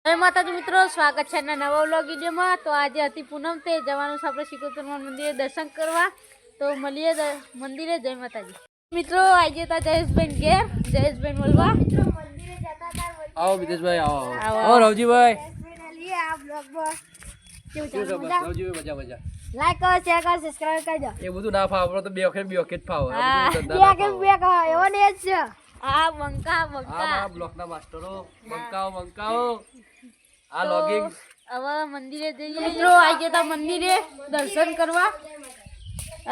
જય માતાજી મિત્રો, સ્વાગત છે નવા વ્લોગ વિડીયોમાં। તો આજે હતી પૂનમ, તે જવાનું છે આપણે સિકોતરમાં મંદિરે દર્શન કરવા। તો મળીએ મંદિરે। જય માતાજી મિત્રો। આજે તા જયેશબેન ઘેર, જયેશબેન બોલવા आओ विदेशભાઈ आओ और रवजीભાઈ આ બ્લોગમાં કેવું ચાલે? रवजीભાઈ મજા મજા। લાઈક કરો, શેર કરો, સબસ્ક્રાઇબ કરજો। એ બધું ના ફાવ, આપણો તો બે વખત ફાવ। બે કહો એવો ને જ છે। આ બંકા આ બ્લોકના માસ્ટરો બંકાઓ આ લોગિંગ। હવે મંદિરે જઈએ મિત્રો। આજે તા મંદિરે દર્શન કરવા।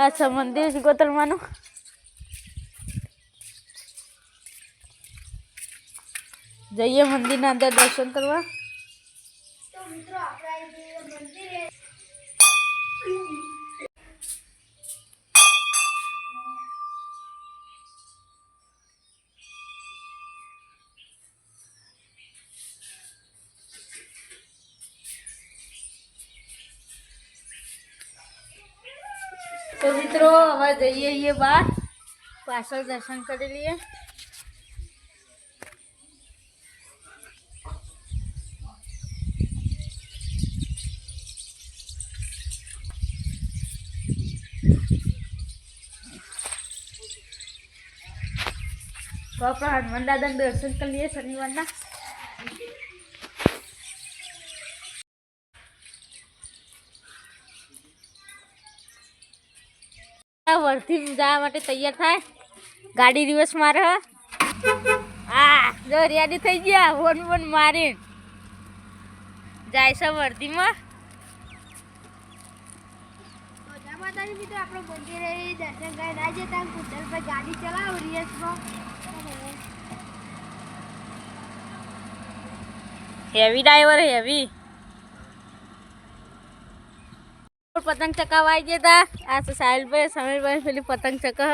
અચ્છા, મંદિર સિકોતરમાંનું જઈએ મંદિરના અંદર દર્શન કરવા। તો મિત્રો આપણે મંદિરે तो मित्रों હવે જઈએ ये बाहर पासल दर्शन कर लिए। तो अपना हनुमान दादा दर्शन कर लिए शनिवार ना। वर्ती जवा माटे तैयार थाय, गाड़ी रिवर्स मारे। आ जो रेडी થઈ ગયા, વન મારી જાય છે વર્તી માં। તો જા માતાજી મિત્રો, આપણો મંદિરે દર્શન કરી ના જતા કુતર પર ગાડી ચલાવ રિયસ માં। હેવી ડ્રાઈવર હેવી पतंग चकावाई गया था। आज साहिल भाई समीर भाई पहले पतंग चका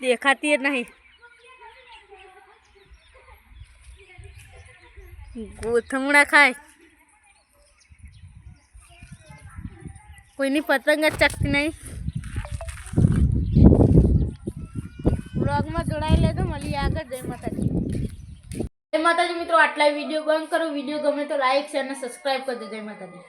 देखाती है नहीं। गोथमुड़ा खाए कोई नहीं, पतंग चकती नहीं। ब्लॉग में जोड़ाई ले तो मली आगे। जय माताजी। जय माताजी मित्रों, आटला वीडियो बंद करो। वीडियो गमे तो लाइक शेयर ने सब्सक्राइब कर दो। जय माताजी।